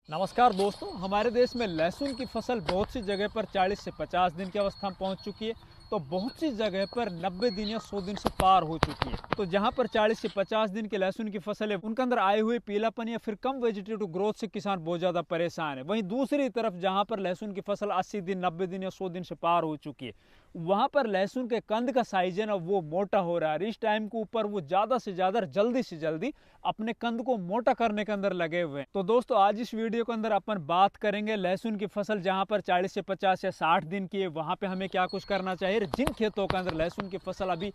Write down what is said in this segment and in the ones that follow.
नमस्कार दोस्तों, हमारे देश में लहसुन की फसल बहुत सी जगह पर 40 से 50 दिन की अवस्था में पहुंच चुकी है। तो बहुत सी जगह पर 90 दिन या 100 दिन से पार हो चुकी है। तो जहां पर 40 से 50 दिन के लहसुन की फसल है, उनके अंदर आए हुए पीलापन या फिर कम वेजिटेटिव ग्रोथ से किसान बहुत ज्यादा परेशान है। वहीं दूसरी तरफ जहां पर लहसुन की फसल 80 दिन, 90 दिन या 100 दिन से पार हो चुकी है, वहां पर लहसुन के कंद का साइज है ना, वो मोटा हो रहा है। इस टाइम के ऊपर वो ज्यादा से ज्यादा जल्दी से जल्दी अपने कंद को मोटा करने के अंदर लगे हुए हैं। तो दोस्तों, आज इस वीडियो के अंदर अपन बात करेंगे लहसुन की फसल जहां पर 40 से 50 या 60 दिन की है, वहां पे हमें क्या कुछ करना चाहिए। जिन खेतों के अंदर लहसुन की फसल अभी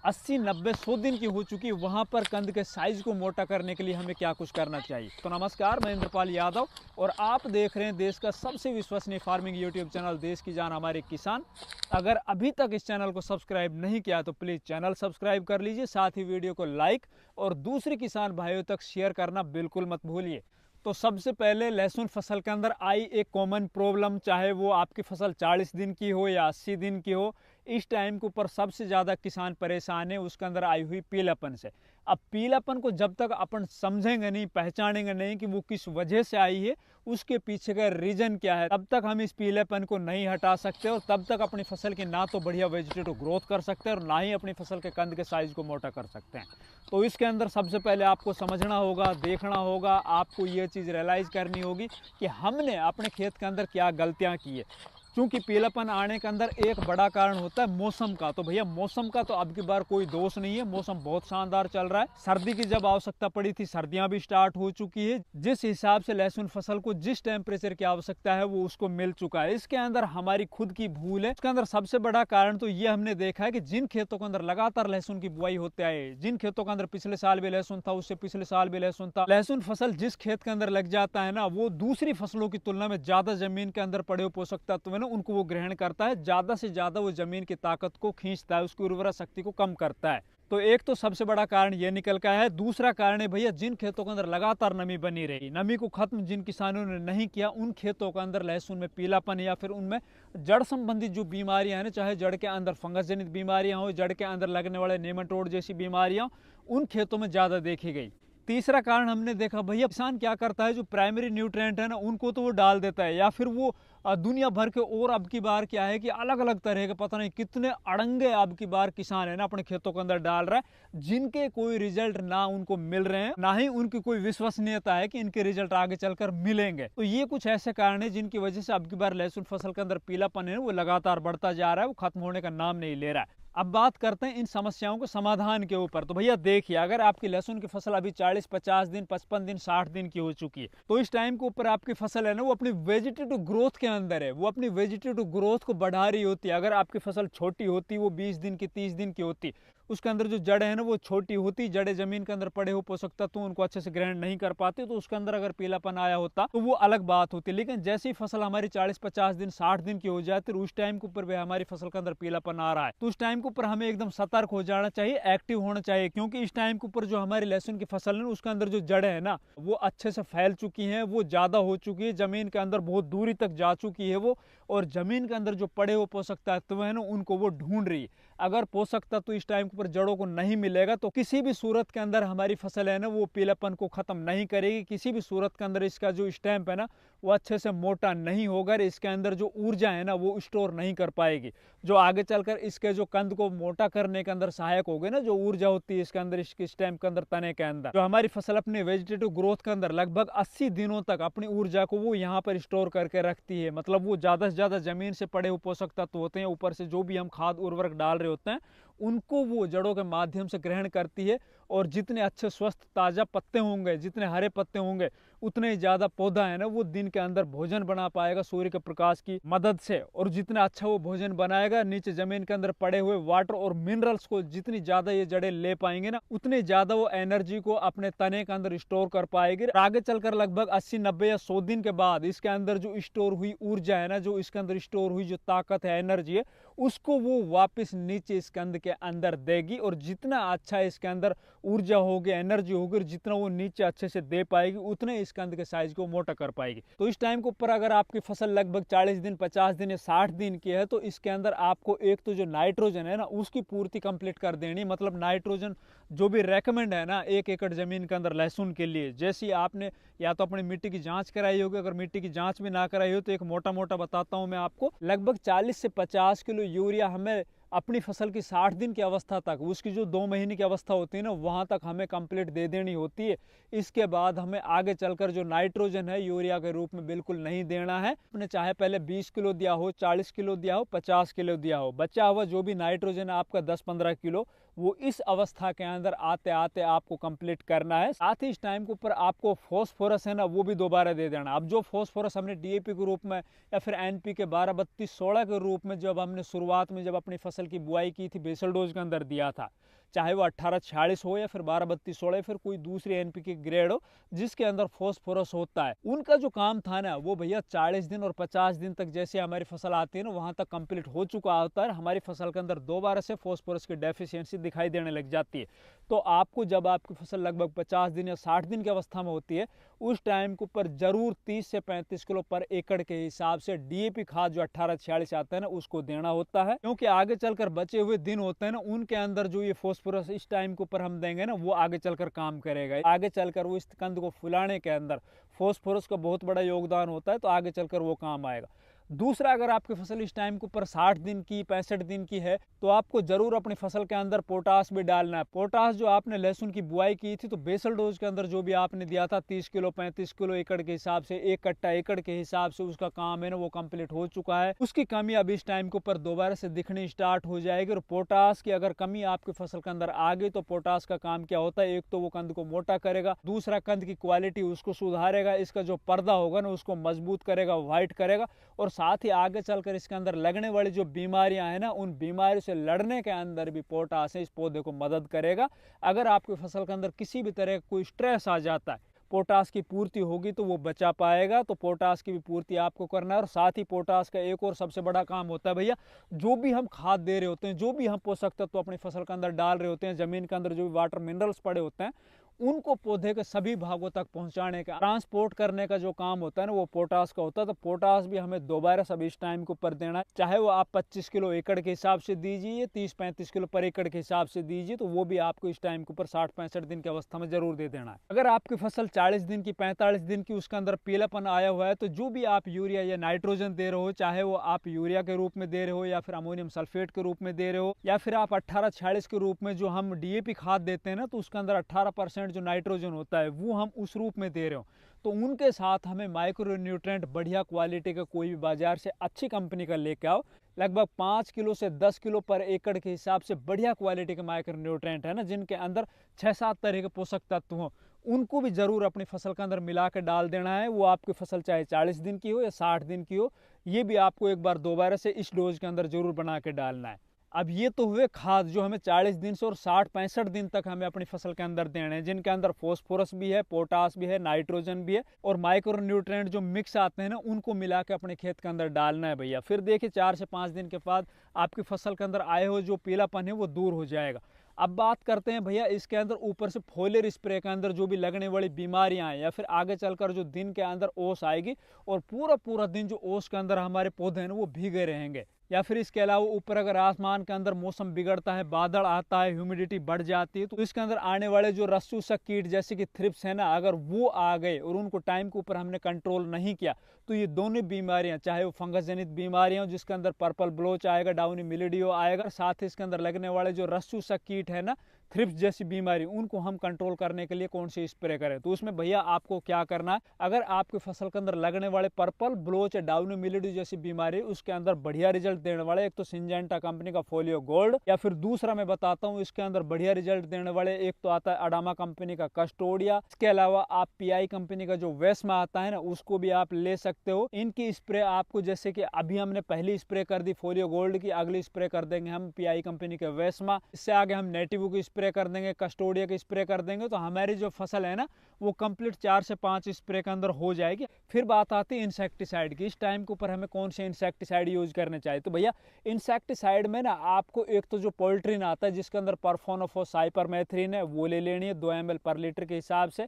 80, 90, 100 दिन की हो चुकी है, वहां पर कंद के साइज को मोटा करने के लिए हमें क्या कुछ करना चाहिए। तो नमस्कार, मैं इंद्रपाल यादव और आप देख रहे हैं देश का सबसे विश्वसनीय फार्मिंग यूट्यूब चैनल देश की जान हमारे किसान। अगर अभी तक इस चैनल को सब्सक्राइब नहीं किया तो प्लीज चैनल सब्सक्राइब कर लीजिए, साथ ही वीडियो को लाइक और दूसरे किसान भाइयों तक शेयर करना बिल्कुल मत भूलिए। तो सबसे पहले लहसुन फसल के अंदर आई एक कॉमन प्रॉब्लम, चाहे वो आपकी फसल 40 दिन की हो या 80 दिन की हो, इस टाइम के ऊपर सबसे ज़्यादा किसान परेशान है उसके अंदर आई हुई पीलापन से। अब पीलापन को जब तक अपन समझेंगे नहीं, पहचानेंगे नहीं कि वो किस वजह से आई है, उसके पीछे का रीजन क्या है, तब तक हम इस पीलेपन को नहीं हटा सकते और तब तक अपनी फसल की ना तो बढ़िया वेजिटेटिव ग्रोथ कर सकते हैं और ना ही अपनी फसल के कंद के साइज को मोटा कर सकते हैं। तो इसके अंदर सबसे पहले आपको समझना होगा, देखना होगा, आपको ये चीज़ रियलाइज़ करनी होगी कि हमने अपने खेत के अंदर क्या गलतियाँ की है। क्योंकि पीलापन आने के अंदर एक बड़ा कारण होता है मौसम का। तो भैया मौसम का तो अब की बार कोई दोष नहीं है, मौसम बहुत शानदार चल रहा है। सर्दी की जब आवश्यकता पड़ी थी, सर्दियां भी स्टार्ट हो चुकी है। जिस हिसाब से लहसुन फसल को जिस टेम्परेचर की आवश्यकता है वो उसको मिल चुका है। इसके अंदर हमारी खुद की भूल है। इसके अंदर सबसे बड़ा कारण तो ये हमने देखा है कि जिन खेतों के अंदर लगातार लहसुन की बुआई होते आए, जिन खेतों के अंदर पिछले साल भी लहसुन था, उससे पिछले साल भी लहसुन था, लहसुन फसल जिस खेत के अंदर लग जाता है ना, वो दूसरी फसलों की तुलना में ज्यादा जमीन के अंदर पड़े हुए पोषक तत्व है ना, उनको वो ग्रहण करता है, ज्यादा से ज्यादा वो जमीन की ताकत को खींचता है, उसकी उर्वरा शक्ति को कम करता है। तो एक तो सबसे बड़ा कारण ये निकल का है। दूसरा कारण है भैया, जिन खेतों के अंदर लगातार नमी बनी रही, नमी को खत्म जिन किसानों ने नहीं किया, उन खेतों के अंदर लहसुन में पीलापन या फिर उनमें जड़ संबंधित जो बीमारियां हैं ना, चाहे जड़ के अंदर फंगस जनित बीमारियां हो, जड़ के अंदर लगने वाले नेमाटोड जैसी बीमारियां, उन खेतों में ज्यादा देखी गई। तीसरा कारण हमने देखा भैया, किसान क्या करता है, जो प्राइमरी न्यूट्रिएंट है ना, उनको तो वो डाल देता है, या फिर वो दुनिया भर के, और अब की बार क्या है कि अलग अलग तरह के पता नहीं कितने अड़ंगे अब की बार किसान है ना अपने खेतों के अंदर डाल रहा है, जिनके कोई रिजल्ट ना उनको मिल रहे हैं, ना ही उनकी कोई विश्वसनीयता है कि इनके रिजल्ट आगे चलकर मिलेंगे। तो ये कुछ ऐसे कारण है जिनकी वजह से अब की बार लहसुन फसल के अंदर पीलापन है वो लगातार बढ़ता जा रहा है, वो खत्म होने का नाम नहीं ले रहा है। अब बात करते हैं इन समस्याओं को समाधान के ऊपर। तो भैया देखिए, अगर आपकी लहसुन की फसल अभी 40, 50 दिन, 55 दिन, 60 दिन की हो चुकी है, तो इस टाइम के ऊपर आपकी फसल है ना, वो अपनी वेजिटेटिव ग्रोथ के अंदर है, वो अपनी वेजिटेटिव ग्रोथ को बढ़ा रही होती है। अगर आपकी फसल छोटी होती, वो 20 दिन की, 30 दिन की होती, उसके अंदर जो जड़ें हैं ना वो छोटी होती, जड़ें जमीन के अंदर पड़े हुए पोषक तत्व उनको अच्छे से ग्रहण नहीं कर पाते, तो उसके अंदर अगर पीलापन आया होता तो वो अलग बात होती। लेकिन जैसे ही फसल हमारी 40, 50 दिन, 60 दिन की हो जाती है, उस टाइम के ऊपर भी हमारी फसल के अंदर पीलापन आ रहा है, तो उस टाइम के ऊपर हमें एकदम सतर्क हो जाना चाहिए, एक्टिव होना चाहिए। क्योंकि इस टाइम के ऊपर जो हमारी लहसुन की फसल है उसके अंदर जो जड़ें है ना, वो अच्छे से फैल चुकी है, वो ज्यादा हो चुकी है, जमीन के अंदर बहुत दूरी तक जा चुकी है वो, और जमीन के अंदर जो पड़े हुए पोषक तत्व है ना, उनको वो ढूंढ रही है। अगर पोषक तत्व इस टाइम के ऊपर जड़ों को नहीं मिलेगा तो किसी भी सूरत के अंदर हमारी फसल है ना, वो पीलापन को खत्म नहीं करेगी। किसी भी सूरत के अंदर इसका जो स्टैम्प है ना, वो अच्छे से मोटा नहीं होगा, इसके अंदर जो ऊर्जा है ना, वो स्टोर नहीं कर पाएगी, जो आगे चलकर इसके जो कंद को मोटा करने के अंदर सहायक होगी ना, जो ऊर्जा होती है इसके अंदर, इसके स्टैम्प के अंदर, तने के अंदर, जो हमारी फसल अपने वेजिटेटिव ग्रोथ के अंदर लगभग 80 दिनों तक अपनी ऊर्जा को वो यहाँ पर स्टोर करके रखती है। मतलब वो ज्यादा से ज्यादा जमीन से पड़े हुए पोषक तत्व होते हैं, ऊपर से जो भी हम खाद उर्वरक डाल रहे होते हैं, उनको वो जड़ों के माध्यम से ग्रहण करती है। और जितने अच्छे स्वस्थ ताजा पत्ते होंगे, जितने हरे पत्ते होंगे, उतने ही ज्यादा पौधा है ना वो दिन के अंदर भोजन बना पाएगा सूर्य के प्रकाश की मदद से। और जितना अच्छा वो भोजन बनाएगा, नीचे जमीन के अंदर पड़े हुए वाटर और मिनरल्स को जितनी ज्यादा ये जड़ें ले पाएंगे ना, उतनी ज्यादा वो एनर्जी को अपने तने के अंदर स्टोर कर पाएगी। आगे चलकर लगभग 80, 90 या 100 दिन के बाद इसके अंदर जो स्टोर हुई ऊर्जा है ना, जो इसके अंदर स्टोर हुई जो ताकत है, एनर्जी है, उसको वो वापस नीचे इस कंद के अंदर देगी। और जितना अच्छा इसके अंदर ऊर्जा होगी, एनर्जी होगी, और जितना वो नीचे अच्छे से दे पाएगी, उतने इस कंद के साइज को मोटा कर पाएगी। तो इस टाइम के ऊपर अगर आपकी फसल लगभग 40 दिन, 50 दिन या 60 दिन की है तो इसके अंदर आपको एक तो जो नाइट्रोजन है ना उसकी पूर्ति कंप्लीट कर देनी। मतलब नाइट्रोजन जो भी रेकमेंड है ना 1 एकड़ जमीन के अंदर लहसुन के लिए, जैसी आपने या तो अपनी मिट्टी की जांच कराई होगी, अगर मिट्टी की जांच भी ना कराई हो तो एक मोटा मोटा बताता हूं मैं आपको, लगभग 40 से 50 किलो यूरिया हमें अपनी फसल की 60 दिन की अवस्था तक, उसकी जो 2 महीने की अवस्था होती है ना वहां तक हमें कंप्लीट दे देनी होती है। इसके बाद हमें आगे चलकर जो नाइट्रोजन है यूरिया के रूप में बिल्कुल नहीं देना है। आपने चाहे पहले 20 किलो दिया हो, 40 किलो दिया हो, 50 किलो दिया हो, बचा हुआ जो भी नाइट्रोजन है आपका 10-15 किलो वो इस अवस्था के अंदर आते आते आपको कंप्लीट करना है। साथ ही इस टाइम के ऊपर आपको फॉस्फोरस है ना वो भी दोबारा दे देना। अब जो फॉस्फोरस हमने डीएपी के रूप में या फिर एनपीके 12-32-16 के रूप में जब हमने शुरुआत में जब अपनी फसल की बुआई की थी बेसल डोज के अंदर दिया था, चाहे वो 1846 हो या फिर 12-32-16 फिर कोई दूसरी एनपीके ग्रेड हो जिसके अंदर फॉस्फोरस होता है, उनका जो काम था ना वो भैया 40 दिन और 50 दिन तक जैसे हमारी फसल आती है ना वहां तक कंप्लीट हो चुका होता है। हमारी फसल के अंदर दोबारा से फॉस्फोरस की डेफिशिएंसी दिखाई देने लग जाती है। तो आपको जब आपकी फसल लगभग 50 दिन या 60 दिन की अवस्था में होती है उस टाइम के ऊपर जरूर 30 से 35 किलो पर एकड़ के हिसाब से डीएपी खाद जो 1846 आता है ना उसको देना होता है, क्योंकि आगे चलकर बचे हुए दिन होते हैं ना उनके अंदर जो ये फॉस्फोरस इस टाइम के ऊपर हम देंगे ना वो आगे चलकर काम करेगा। आगे चलकर वो इस कंद को फुलाने के अंदर फॉस्फोरस का बहुत बड़ा योगदान होता है, तो आगे चलकर वो काम आएगा। दूसरा, अगर आपकी फसल इस टाइम के ऊपर 60 दिन की 65 दिन की है तो आपको जरूर अपनी फसल के अंदर पोटास भी डालना है। पोटास जो आपने लहसुन की बुआई की थी तो बेसल डोज के अंदर जो भी आपने दिया था 30 किलो 35 किलो एकड़ के हिसाब से, 1 कट्टा एकड़ के हिसाब से उसका काम है ना वो कंप्लीट हो चुका है। उसकी कमी अब इस टाइम के ऊपर दोबारा से दिखनी स्टार्ट हो जाएगी। और पोटास की अगर कमी आपकी फसल के अंदर आ गई तो पोटास का काम क्या होता है, एक तो वो कंद को मोटा करेगा, दूसरा कंद की क्वालिटी उसको सुधारेगा, इसका जो पर्दा होगा ना उसको मजबूत करेगा, व्हाइट करेगा, और साथ ही आगे चलकर इसके अंदर लगने वाली जो बीमारियां हैं ना उन बीमारियों से लड़ने के अंदर भी पोटास इस पौधे को मदद करेगा। अगर आपकी फसल के अंदर किसी भी तरह का कोई स्ट्रेस आ जाता है, पोटास की पूर्ति होगी तो वो बचा पाएगा। तो पोटास की भी पूर्ति आपको करना है। और साथ ही पोटास का एक और सबसे बड़ा काम होता है भैया, जो भी हम खाद दे रहे होते हैं, जो भी हम पोषक तत्व तो अपनी फसल के अंदर डाल रहे होते हैं, जमीन के अंदर जो भी वाटर मिनरल्स पड़े होते हैं उनको पौधे के सभी भागों तक पहुंचाने का, ट्रांसपोर्ट करने का जो काम होता है ना वो पोटास का होता है। तो पोटास भी हमें दोबारा सब इस टाइम के ऊपर देना है, चाहे वो आप 25 किलो एकड़ के हिसाब से दीजिए, 30-35 किलो पर एकड़ के हिसाब से दीजिए, तो वो भी आपको इस टाइम के ऊपर 60-65 दिन की अवस्था में जरूर दे देना है। अगर आपकी फसल 40 दिन की 45 दिन की उसके अंदर पीलापन आया हुआ है तो जो भी आप यूरिया या नाइट्रोजन दे रहे हो, चाहे वो आप यूरिया के रूप में दे रहे हो या फिर अमोनियम सल्फेट के रूप में दे रहे हो या फिर आप 1846 के रूप में जो हम डीएपी खाद देते हैं ना तो उसके अंदर 18% जो नाइट्रोजन होता है वो हम उस रूप में दे रहे हो, तो उनके साथ हमें माइक्रो न्यूट्रेंट बढ़िया क्वालिटी का कोई भी बाजार से अच्छी कंपनी का लेके आओ। लगभग 5 किलो से 10 किलो पर एकड़ के हिसाब से बढ़िया क्वालिटी के माइक्रो न्यूट्रेंट है ना जिनके अंदर 6-7 तरह के पोषक तत्व हों, उनको भी जरूर अपनी फसल के अंदर मिला के डाल देना है। वो आपकी फसल चाहे 40 दिन की हो या 60 दिन की हो, ये भी आपको एक बार दोबारा से इस डोज के अंदर जरूर बना के डालना है। अब ये तो हुए खाद जो हमें 40 दिन से और 60-65 दिन तक हमें अपनी फसल के अंदर देने हैं, जिनके अंदर फॉस्फोरस भी है, पोटास भी है, नाइट्रोजन भी है और माइक्रो न्यूट्रिएंट जो मिक्स आते हैं ना उनको मिला के अपने खेत के अंदर डालना है भैया। फिर देखिए 4 से 5 दिन के बाद आपकी फसल के अंदर आए हुए जो पीलापन है वो दूर हो जाएगा। अब बात करते हैं भैया इसके अंदर ऊपर से फोलियर स्प्रे के अंदर जो भी लगने वाली बीमारियां हैं या फिर आगे चलकर जो दिन के अंदर ओस आएगी और पूरा दिन जो ओस के अंदर हमारे पौधे हैं वो भीगे रहेंगे, या फिर इसके अलावा ऊपर अगर आसमान के अंदर मौसम बिगड़ता है, बादल आता है, ह्यूमिडिटी बढ़ जाती है, तो इसके अंदर आने वाले जो रस्सूसक कीट जैसे कि थ्रिप्स है ना, अगर वो आ गए और उनको टाइम के ऊपर हमने कंट्रोल नहीं किया तो ये दोनों बीमारियां, चाहे वो फंगस जनित बीमारियां जिसके अंदर पर्पल ब्लोच आएगा, डाउनी मिलिडियो आएगा, साथ ही इसके अंदर लगने वाले जो रस्सूसक कीट है ना, थ्रिप्स जैसी बीमारी, उनको हम कंट्रोल करने के लिए कौन सी स्प्रे करें। तो उसमें भैया आपको क्या करना है, अगर आपकी फसल के अंदर लगने वाले पर्पल ब्लोच या डाउनी मिलिड्यू जैसी बीमारी उसके अंदर बढ़िया रिजल्ट देने वाले, एक तो सिंजेंटा कंपनी का फोलियो गोल्ड, या फिर दूसरा मैं बताता हूँ इसके अंदर बढ़िया रिजल्ट देने वाले एक तो आता है अडामा कंपनी का कस्टोडिया, इसके अलावा आप पीआई कंपनी का जो वेस्मा आता है ना उसको भी आप ले सकते हो। इनकी स्प्रे आपको, जैसे कि अभी हमने पहली स्प्रे कर दी फोलियो गोल्ड की, अगली स्प्रे कर देंगे हम पीआई कंपनी के वेस्मा, इससे आगे हम नेटिवो की स्प्रे कर देंगे, कस्टोडिया की स्प्रे कर देंगे, तो हमारी जो फसल है ना वो कंप्लीट 4 से 5 स्प्रे के अंदर हो जाएगी। फिर बात आती है इंसेक्टिसाइड की, इस टाइम के ऊपर हमें कौन से इंसेक्टिसाइड यूज करने चाहिए। तो भैया इंसेक्टिसाइड में ना आपको एक तो जो पोल्ट्रीन आता है जिसके अंदर परफोनोफोस साइपरमेथ्रिन है वो ले लेनी है 2 ml पर लीटर के हिसाब से।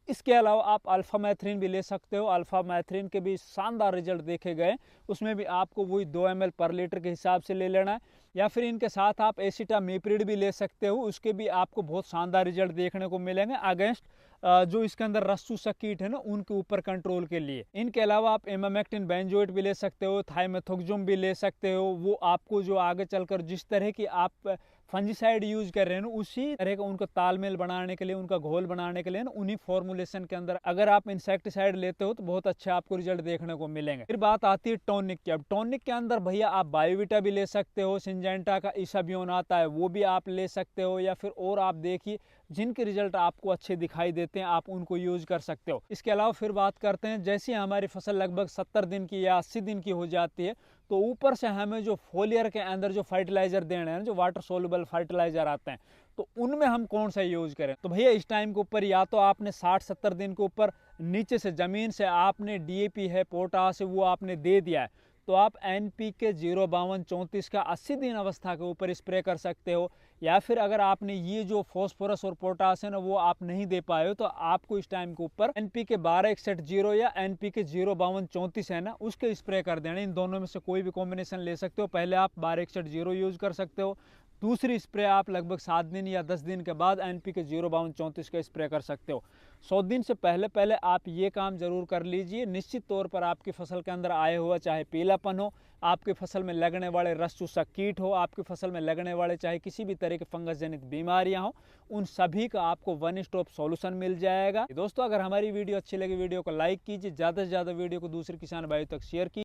इसके अलावा आप अल्फा मैथ्रीन भी ले सकते हो। अल्फा मैथ्रीन के भी शानदार रिजल्ट देखे गए, उसमें भी आपको वही 2 ml पर लीटर के हिसाब से ले लेना है। या फिर इनके साथ आप एसिटामिप्रिड भी ले सकते हो, उसके भी आपको बहुत शानदार रिजल्ट देखने को मिलेंगे अगेंस्ट जो इसके अंदर रस्सूसक कीट है ना उनके ऊपर कंट्रोल के लिए। इनके अलावा आप इमामेक्टिन बेंजोएट भी ले सकते हो, थाइमेथोक्सम भी ले सकते हो। वो आपको जो आगे चलकर जिस तरह की आप फंजीसाइड यूज कर रहे हैं ना उसी तरह का उनका तालमेल बनाने के लिए, उनका घोल बनाने के लिए ना उन्हीं फॉर्मुलेशन के अंदर अगर आप इंसेक्टिसाइड लेते हो तो बहुत अच्छे आपको रिजल्ट देखने को मिलेंगे। फिर बात आती है टॉनिक की। अब टॉनिक के अंदर भैया आप बायोविटा भी ले सकते हो, सिंजेंटा का इसाबियोन आता है वो भी आप ले सकते हो, या फिर और आप देखिए जिनके रिजल्ट आपको अच्छे दिखाई देते हैं आप उनको यूज कर सकते हो। इसके अलावा फिर बात करते हैं, जैसे हमारी फसल लगभग 70 दिन की या 80 दिन की हो जाती है तो ऊपर से हमें जो फोलियर के अंदर जो फर्टिलाइजर देने हैं, जो वाटर सोल्युबल फर्टिलाइजर आते हैं, तो उनमें हम कौन सा यूज करें। तो भैया इस टाइम के ऊपर या तो आपने 60-70 दिन के ऊपर नीचे से जमीन से आपने डीएपी है, पोटास है, वो आपने दे दिया है, तो आप NPK 05234 का 80 दिन अवस्था के ऊपर स्प्रे कर सकते हो। या फिर अगर आपने ये जो फॉस्फोरस और पोटास है ना वो आप नहीं दे पाए हो तो आपको इस टाइम के ऊपर NPK 1261 या NPK 05234 है ना उसके स्प्रे कर देना। इन दोनों में से कोई भी कॉम्बिनेशन ले सकते हो। पहले आप 1261 यूज कर सकते हो, दूसरी स्प्रे आप लगभग 7 दिन या 10 दिन के बाद NPK 05234 का स्प्रे कर सकते हो। 100 दिन से पहले पहले आप ये काम जरूर कर लीजिए। निश्चित तौर पर आपकी फसल के अंदर आए हुआ चाहे पीलापन हो, आपकी फसल में लगने वाले रस्सूसक कीट हो, आपकी फसल में लगने वाले चाहे किसी भी तरह के फंगस जनित बीमारियां हो, उन सभी का आपको वन स्टॉप सॉल्यूशन मिल जाएगा। दोस्तों अगर हमारी वीडियो अच्छी लगी वीडियो को लाइक कीजिए, ज़्यादा से ज़्यादा वीडियो को दूसरे किसान भाइयों तक शेयर कीजिए।